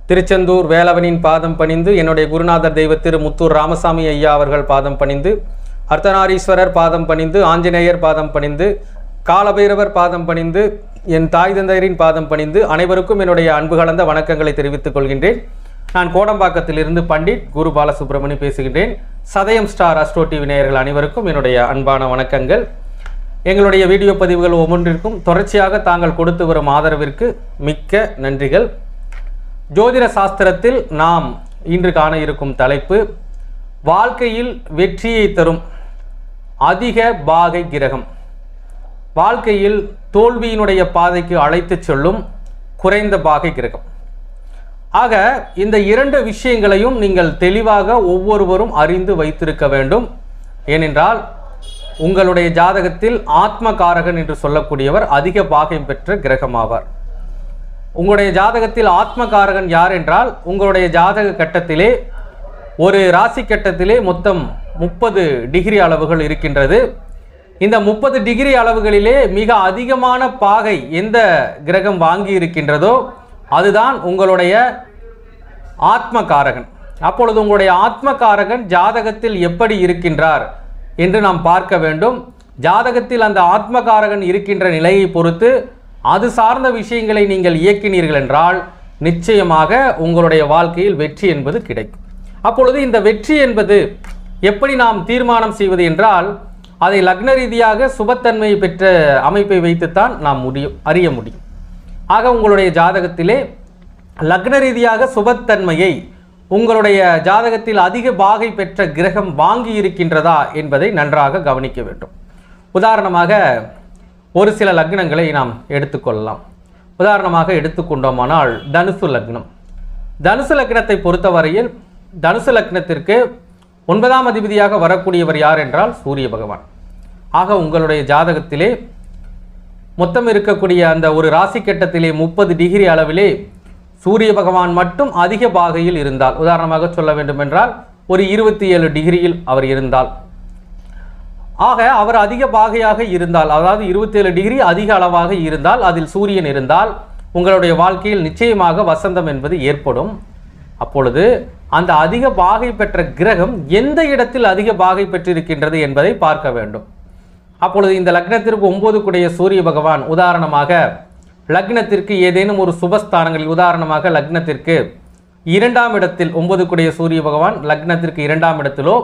திருச்செந்தூர் வேலவனின் பாதம் பணிந்து, என்னுடைய குருநாதர் தெய்வ திரு முத்தூர் ராமசாமி ஐயா அவர்கள் பாதம் பணிந்து, அர்த்தநாரீஸ்வரர் பாதம் பணிந்து, ஆஞ்சநேயர் பாதம் பணிந்து, காலபைரவர் பாதம் பணிந்து, என் தாய் தந்தையரின் பாதம் பணிந்து அனைவருக்கும் என்னுடைய அன்பு கலந்த வணக்கங்களை தெரிவித்துக் கொள்கின்றேன். நான் கோடம்பாக்கத்திலிருந்து பண்டிட் குரு பால சுப்பிரமணியம் பேசுகின்றேன். சதயம் ஸ்டார் அஸ்ட்ரோ டிவி நேயர்கள் அனைவருக்கும் என்னுடைய அன்பான வணக்கங்கள். எங்களுடைய வீடியோ பதிவுகள் ஒவ்வொன்றிற்கும் தொடர்ச்சியாக தாங்கள் கொடுத்து வரும் ஆதரவிற்கு மிக்க நன்றிகள். ஜோதிட சாஸ்திரத்தில் நாம் இன்று காண இருக்கும் தலைப்பு, வாழ்க்கையில் வெற்றியை தரும் அதிக பாகை கிரகம், வாழ்க்கையில் தோல்வியினுடைய பாதைக்கு அழைத்து செல்லும் குறைந்த பாகை கிரகம். ஆக இந்த இரண்டு விஷயங்களையும் நீங்கள் தெளிவாக ஒவ்வொருவரும் அறிந்து வைத்திருக்க வேண்டும். ஏனென்றால் உங்களுடைய ஜாதகத்தில் ஆத்மகாரகன் என்று சொல்லக்கூடியவர் அதிக பாகம் பெற்ற கிரகமாவார். உங்களுடைய ஜாதகத்தில் ஆத்மகாரகன் யார் என்றால், உங்களுடைய ஜாதக கட்டத்திலே ஒரு ராசி கட்டத்திலே மொத்தம் 30 டிகிரி அளவுகள் இருக்கின்றது. இந்த 30 டிகிரி அளவுகளிலே மிக அதிகமான பாகை எந்த கிரகம் வாங்கி இருக்கின்றதோ அதுதான் உங்களுடைய ஆத்மகாரகன். அப்பொழுது உங்களுடைய ஆத்மகாரகன் ஜாதகத்தில் எப்படி இருக்கின்றார் என்று நாம் பார்க்க வேண்டும். ஜாதகத்தில் அந்த ஆத்மகாரகன் இருக்கின்ற நிலையை பொறுத்து அது சார்ந்த விஷயங்களை நீங்கள் இயக்கினீர்கள் என்றால் நிச்சயமாக உங்களுடைய வாழ்க்கையில் வெற்றி என்பது கிடைக்கும். அப்பொழுது இந்த வெற்றி என்பது எப்படி நாம் தீர்மானம் செய்வது என்றால், அதை லக்ன ரீதியாக சுபத்தன்மையை பெற்ற அமைப்பை வைத்துத்தான் நாம் அறிய முடியும். ஆக உங்களுடைய ஜாதகத்திலே லக்ன ரீதியாக சுபத்தன்மையை உங்களுடைய ஜாதகத்தில் அதிக பாகை பெற்ற கிரகம் வாங்கி இருக்கின்றதா என்பதை நன்றாக கவனிக்க வேண்டும். உதாரணமாக ஒரு சில லக்னங்களை நாம் எடுத்துக்கொள்ளலாம். உதாரணமாக எடுத்துக்கொண்டோமானால் தனுசு லக்னம். தனுசு லக்னத்தை பொறுத்தவரையில் தனுசு லக்னத்திற்கு 9ஆம் அதிபதியாக வரக்கூடியவர் யார் என்றால் சூரிய பகவான். ஆக உங்களுடைய ஜாதகத்திலே மொத்தம் இருக்கக்கூடிய அந்த ஒரு ராசி கட்டத்திலே 30 டிகிரி அளவிலே சூரிய பகவான் மட்டும் அதிக பாகையில் இருந்தால், உதாரணமாக சொல்ல வேண்டும் என்றால் ஒரு 27 டிகிரியில் அவர் இருந்தால், ஆக அவர் அதிக பாகையாக இருந்தால், அதாவது 27 டிகிரி அதிக அளவாக இருந்தால், அதில் சூரியன் இருந்தால் உங்களுடைய வாழ்க்கையில் நிச்சயமாக வசந்தம் என்பது ஏற்படும். அப்பொழுது அந்த அதிக பாகை பெற்ற கிரகம் எந்த இடத்தில் அதிக பாகை பெற்றிருக்கின்றது என்பதை பார்க்க வேண்டும். அப்பொழுது இந்த லக்னத்திற்கு 9 கூடிய சூரிய பகவான், உதாரணமாக லக்னத்திற்கு ஏதேனும் ஒரு சுபஸ்தானங்களில், உதாரணமாக லக்னத்திற்கு 2ஆம் இடத்தில் 9 கூடிய சூரிய பகவான் லக்னத்திற்கு 2ஆம் இடத்திலோ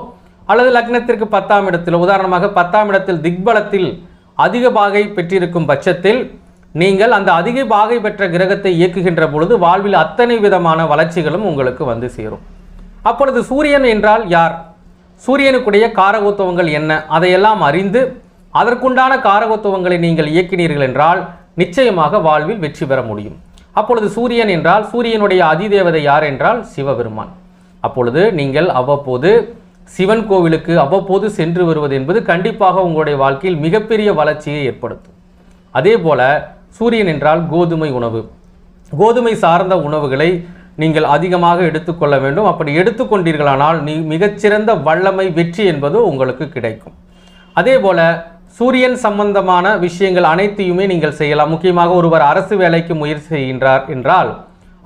அல்லது லக்னத்திற்கு 10ஆம் இடத்திலோ, உதாரணமாக 10ஆம் இடத்தில் திக்பலத்தில் அதிக பாகை பெற்றிருக்கும் பட்சத்தில் நீங்கள் அந்த அதிக பாகை பெற்ற கிரகத்தை இயக்குகின்ற பொழுது வாழ்வில் அத்தனை விதமான வளர்ச்சிகளும் உங்களுக்கு வந்து சேரும். அப்பொழுது சூரியன் என்றால் யார், சூரியனுக்குடைய காரகோத்துவங்கள் என்ன, அதையெல்லாம் அறிந்து அதற்குண்டான காரகோத்துவங்களை நீங்கள் இயக்கினீர்கள் என்றால் நிச்சயமாக வாழ்வில் வெற்றி பெற முடியும். அப்பொழுது சூரியன் என்றால் சூரியனுடைய அதிதேவதை யார் என்றால் சிவபெருமான். அப்பொழுது நீங்கள் அவ்வப்போது சிவன் கோவிலுக்கு அவ்வப்போது சென்று வருவது என்பது கண்டிப்பாக உங்களுடைய வாழ்க்கையில் மிகப்பெரிய வளர்ச்சியை ஏற்படுத்தும். அதே போல சூரியன் என்றால் கோதுமை உணவு, கோதுமை சார்ந்த உணவுகளை நீங்கள் அதிகமாக எடுத்துக்கொள்ள வேண்டும். அப்படி எடுத்துக்கொண்டீர்களானால் மிகச்சிறந்த வல்லமை வெற்றி என்பது உங்களுக்கு கிடைக்கும். அதே போல சூரியன் சம்பந்தமான விஷயங்கள் அனைத்தையுமே நீங்கள் செய்யலாம். முக்கியமாக ஒருவர் அரசு வேலைக்கு முயற்சி செய்கின்றார் என்றால்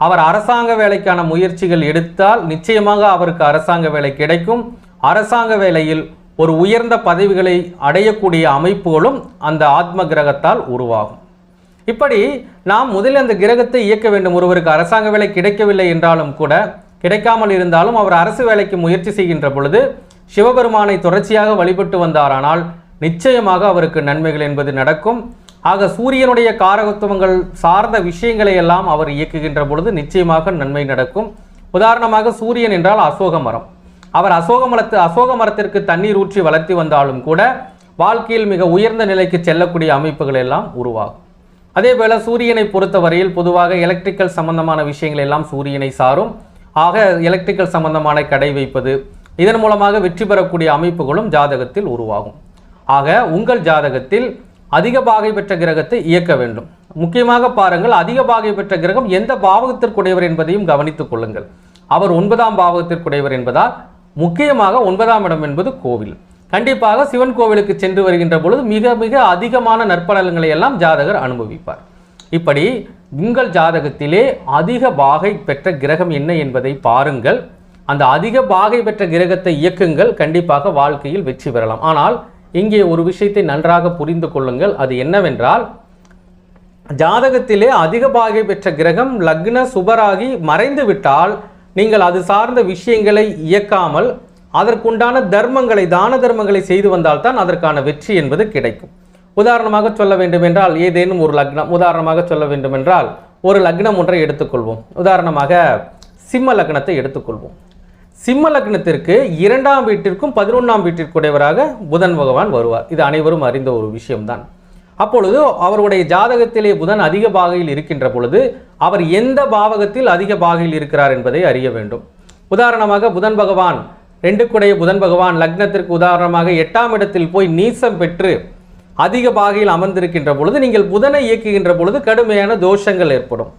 அவர் அரசாங்க வேலைக்கான முயற்சிகள் எடுத்தால் நிச்சயமாக அவருக்கு அரசாங்க வேலை கிடைக்கும். அரசாங்க வேலையில் ஒரு உயர்ந்த பதவிகளை அடையக்கூடிய அமைப்புகளும் அந்த ஆத்ம கிரகத்தால் உருவாகும். இப்படி நாம் முதலில் அந்த கிரகத்தை இயக்க வேண்டும். ஒருவருக்கு அரசாங்க வேலை கிடைக்கவில்லை என்றாலும் கூட, கிடைக்காமல் இருந்தாலும் அவர் அரசு வேலைக்கு முயற்சி செய்கின்ற பொழுது சிவபெருமானை தொடர்ச்சியாக வழிபட்டு வந்தாரானால் நிச்சயமாக அவருக்கு நன்மைகள் என்பது நடக்கும். ஆக சூரியனுடைய காரகத்துவங்கள் சார்ந்த விஷயங்களை எல்லாம் அவர் இயக்குகின்ற பொழுது நிச்சயமாக நன்மை நடக்கும். உதாரணமாக சூரியன் என்றால் அசோக மரம். அவர் அசோக மரத்திற்கு தண்ணீர் ஊற்றி வளர்த்தி வந்தாலும் கூட வாழ்க்கையில் மிக உயர்ந்த நிலைக்கு செல்லக்கூடிய அமைப்புகள் எல்லாம் உருவாகும். அதே போல சூரியனை பொறுத்தவரையில் பொதுவாக எலக்ட்ரிக்கல் சம்பந்தமான விஷயங்கள் எல்லாம் சூரியனை சாரும். ஆக எலக்ட்ரிக்கல் சம்பந்தமான கடை வைப்பது, இதன் மூலமாக வெற்றி பெறக்கூடிய அமைப்புகளும் ஜாதகத்தில் உருவாகும். ஆக உங்கள் ஜாதகத்தில் அதிக பாகை பெற்ற கிரகத்தை இயக்க வேண்டும். முக்கியமாக பாருங்கள், அதிக பாகை பெற்ற கிரகம் எந்த பாவகத்திற்குடையவர் என்பதையும் கவனித்துக் கொள்ளுங்கள். அவர் 9ஆம் பாவகத்திற்குடையவர் என்பதால் முக்கியமாக 9ஆம் இடம் என்பது கோவில். கண்டிப்பாக சிவன் கோவிலுக்கு சென்று வருகின்ற பொழுது மிக மிக அதிகமான நற்பலன்களை எல்லாம் ஜாதகர் அனுபவிப்பார். இப்படி உங்கள் ஜாதகத்திலே அதிக பாகை பெற்ற கிரகம் என்ன என்பதை பாருங்கள். அந்த அதிக பாகை பெற்ற கிரகத்தை இயக்குங்கள், கண்டிப்பாக வாழ்க்கையில் வெற்றி பெறலாம். ஆனால் இங்கே ஒரு விஷயத்தை நன்றாக புரிந்து கொள்ளுங்கள். அது என்னவென்றால், ஜாதகத்திலே அதிக பாகை பெற்ற கிரகம் லக்ன சுபராகி மறைந்து விட்டால் நீங்கள் அது சார்ந்த விஷயங்களை இயக்காமல் அதற்குண்டான தர்மங்களை, தான தர்மங்களை செய்து வந்தால்தான் அதற்கான வெற்றி என்பது கிடைக்கும். உதாரணமாக சொல்ல வேண்டும் என்றால், ஏதேனும் ஒரு லக்னம், உதாரணமாக சொல்ல வேண்டும் என்றால் ஒரு லக்னம் ஒன்றை எடுத்துக்கொள்வோம். உதாரணமாக சிம்ம லக்னத்தை எடுத்துக்கொள்வோம். சிம்ம லக்னத்திற்கு 2ஆம் வீட்டிற்கும் 11ஆம் வீட்டிற்குடையவராக புதன் பகவான் வருவார். இது அனைவரும் அறிந்த ஒரு விஷயம்தான். அப்பொழுது அவருடைய ஜாதகத்திலே புதன் அதிக பாகையில் இருக்கின்ற பொழுது அவர் எந்த பாவகத்தில் அதிக பாகையில் இருக்கிறார் என்பதை அறிய வேண்டும். உதாரணமாக புதன் பகவான் 2 புதன் பகவான் லக்னத்திற்கு உதாரணமாக 8ஆம் இடத்தில் போய் நீசம் பெற்று அதிக பாகையில் அமர்ந்திருக்கின்ற பொழுது நீங்கள் புதனை இயக்குகின்ற பொழுது கடுமையான தோஷங்கள் ஏற்படும்.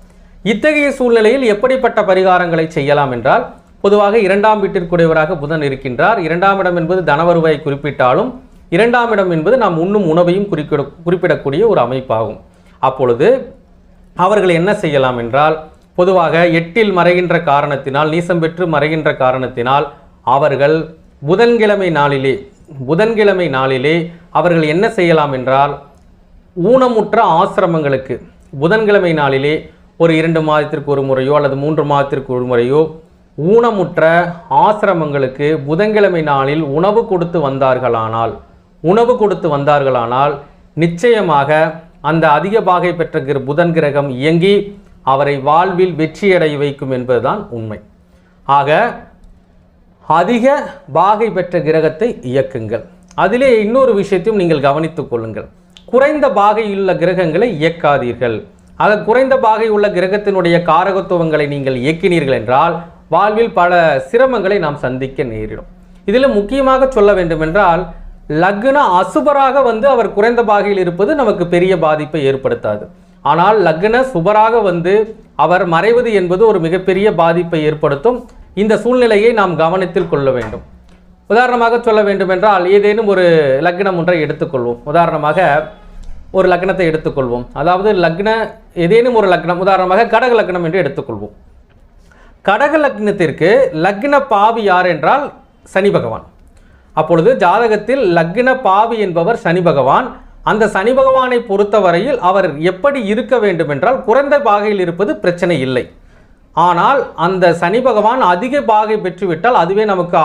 இத்தகைய சூழ்நிலையில் எப்படிப்பட்ட பரிகாரங்களை செய்யலாம் என்றால், பொதுவாக 2ஆம் வீட்டிற்குடையவராக புதன் இருக்கின்றார். 2ஆம் இடம் என்பது தனவருவாயை குறிப்பிட்டாலும் 2ஆம் இடம் என்பது நாம் உண்ணும் உணவையும் குறிப்பிடக்கூடிய ஒரு அமைப்பாகும். அப்பொழுது அவர்கள் என்ன செய்யலாம் என்றால், பொதுவாக 8இல் மறைகின்ற காரணத்தினால், நீசம் பெற்று மறைகின்ற காரணத்தினால் அவர்கள் புதன்கிழமை நாளிலே அவர்கள் என்ன செய்யலாம் என்றால், ஊனமுற்ற ஆசிரமங்களுக்கு புதன்கிழமை நாளிலே ஒரு 2 மாதத்திற்கு ஒரு முறையோ அல்லது 3 மாதத்திற்கு ஒரு முறையோ ஊனமுற்ற ஆசிரமங்களுக்கு புதன்கிழமை நாளில் உணவு கொடுத்து வந்தார்களானால் நிச்சயமாக அந்த அதிக பாகை பெற்ற புதன் கிரகம் இயங்கி அவரை வாழ்வில் வெற்றியடைய வைக்கும் என்பதுதான் உண்மை. ஆக அதிக பாகை பெற்ற கிரகத்தை இயக்குங்கள். அதிலே இன்னொரு விஷயத்தையும் நீங்கள் கவனித்துக் கொள்ளுங்கள். குறைந்த பாகையுள்ள கிரகங்களை இயக்காதீர்கள். ஆக குறைந்த பாகை உள்ள கிரகத்தினுடைய காரகத்துவங்களை நீங்கள் இயக்கினீர்கள் என்றால் வாழ்வில் பல சிரமங்களை நாம் சந்திக்க நேரிடும். இதில் முக்கியமாக சொல்ல வேண்டும் என்றால், லக்ன அசுபராக அவர் குறைந்த பாகையில் இருப்பது நமக்கு பெரிய பாதிப்பை ஏற்படுத்தாது. ஆனால் லக்ன சுபராக அவர் மறைவது என்பது ஒரு மிகப்பெரிய பாதிப்பை ஏற்படுத்தும். இந்த சூழ்நிலையை நாம் கவனத்தில் கொள்ள வேண்டும். உதாரணமாக சொல்ல வேண்டும் என்றால், ஏதேனும் ஒரு லக்னம் ஒன்றை எடுத்துக்கொள்வோம். உதாரணமாக ஒரு லக்னத்தை எடுத்துக்கொள்வோம். அதாவது ஏதேனும் ஒரு லக்னம், உதாரணமாக கடக லக்னம் என்று எடுத்துக்கொள்வோம். கடக லக்னத்திற்கு லக்ன பாவி யார் என்றால் சனி பகவான். அப்பொழுது ஜாதகத்தில் லக்ன பாவி என்பவர் சனி பகவான். அந்த சனி பகவானை பொறுத்தவரையில் அவர் எப்படி இருக்க வேண்டும் என்றால், குறைந்த பாகையில் இருப்பது பிரச்சனை இல்லை. ஆனால் அந்த சனி பகவான் அதிக பாகை பெற்றுவிட்டால் அதுவே நமக்கு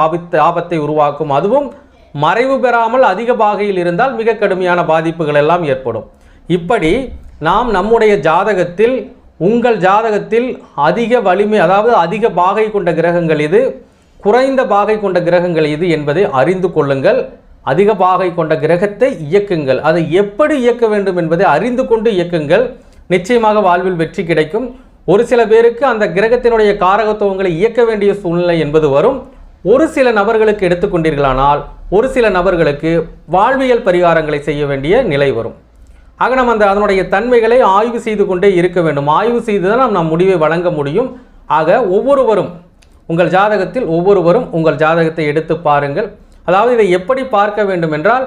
ஆபத்தை உருவாக்கும். அதுவும் மறைவு பெறாமல் அதிக பாகையில் இருந்தால் மிக கடுமையான பாதிப்புகள் எல்லாம் ஏற்படும். இப்படி நாம் நம்முடைய ஜாதகத்தில், உங்கள் ஜாதகத்தில் அதிக வலிமை, அதாவது அதிக பாகை கொண்ட கிரகங்கள் இது, குறைந்த பாகை கொண்ட கிரகங்கள் இது என்பதை அறிந்து கொள்ளுங்கள். அதிக பாகை கொண்ட கிரகத்தை இயக்குங்கள். அதை எப்படி இயக்க வேண்டும் என்பதை அறிந்து கொண்டு இயக்குங்கள். நிச்சயமாக வாழ்வில் வெற்றி கிடைக்கும். ஒரு சில பேருக்கு அந்த கிரகத்தினுடைய காரகத்துவங்களை இயக்க வேண்டிய சூழ்நிலை என்பது வரும். ஒரு சில நபர்களுக்கு எடுத்துக்கொண்டீர்களானால் ஒரு சில நபர்களுக்கு வாழ்வியல் பரிகாரங்களை செய்ய வேண்டிய நிலை வரும். ஆக நாம் அதனுடைய தன்மைகளை ஆய்வு செய்து கொண்டே இருக்க வேண்டும். ஆய்வு செய்து தான் நாம் முடிவை வழங்க முடியும். ஆக ஒவ்வொருவரும் உங்கள் ஜாதகத்தை எடுத்து பாருங்கள். அதாவது இதை எப்படி பார்க்க வேண்டும் என்றால்,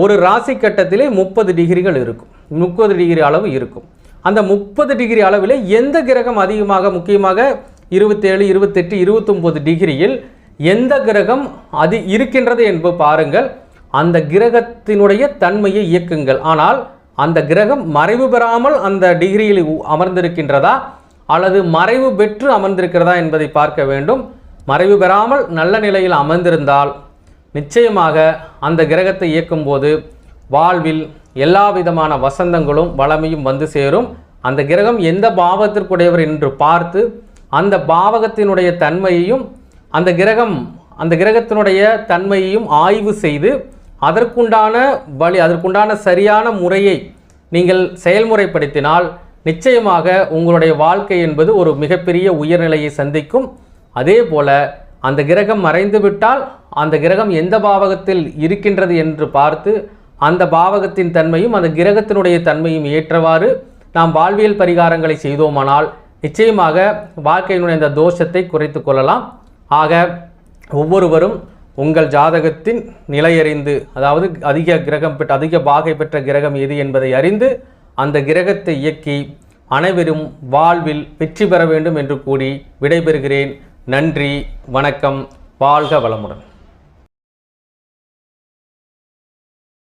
ஒரு ராசி கட்டத்திலே 30 டிகிரிகள் இருக்கும், 30 டிகிரி அளவு இருக்கும். அந்த 30 டிகிரி அளவில் எந்த கிரகம் அதிகமாக, முக்கியமாக 27, 28, 29 டிகிரியில் எந்த கிரகம் இருக்கின்றது என்பது பாருங்கள். அந்த கிரகத்தினுடைய தன்மையை இயக்குங்கள். ஆனால் அந்த கிரகம் மறைவு பெறாமல் அந்த டிகிரியில் அமர்ந்திருக்கின்றதா அல்லது மறைவு பெற்று அமர்ந்திருக்கிறதா என்பதை பார்க்க வேண்டும். மறைவு பெறாமல் நல்ல நிலையில் அமர்ந்திருந்தால் நிச்சயமாக அந்த கிரகத்தை இயக்கும் போது வாழ்வில் எல்லா விதமான வசந்தங்களும் வளமையும் வந்து சேரும். அந்த கிரகம் எந்த பாவத்திற்குடையவர் என்று பார்த்து அந்த பாவகத்தினுடைய தன்மையையும் அந்த கிரகத்தினுடைய தன்மையையும் ஆய்வு செய்து அதற்குண்டான சரியான முறையை நீங்கள் செயல்முறைப்படுத்தினால் நிச்சயமாக உங்களுடைய வாழ்க்கை என்பது ஒரு மிகப்பெரிய உயர்நிலையை சந்திக்கும். அதே போல அந்த கிரகம் மறைந்துவிட்டால் அந்த கிரகம் எந்த பாவகத்தில் இருக்கின்றது என்று பார்த்து அந்த பாவகத்தின் தன்மையும் அந்த கிரகத்தினுடைய தன்மையும் ஏற்றவாறு நாம் வாழ்வியல் பரிகாரங்களை செய்தோமானால் நிச்சயமாக வாழ்க்கையினுடைய இந்த தோஷத்தை குறைத்து கொள்ளலாம். ஆக ஒவ்வொருவரும் உங்கள் ஜாதகத்தின் நிலையறிந்து, அதாவது அதிக பாகை பெற்ற கிரகம் எது என்பதை அறிந்து அந்த கிரகத்தை இயக்கி அனைவரும் வாழ்வில் வெற்றி பெற வேண்டும் என்று கூறி விடைபெறுகிறேன். நன்றி, வணக்கம், வாழ்க வளமுடன்.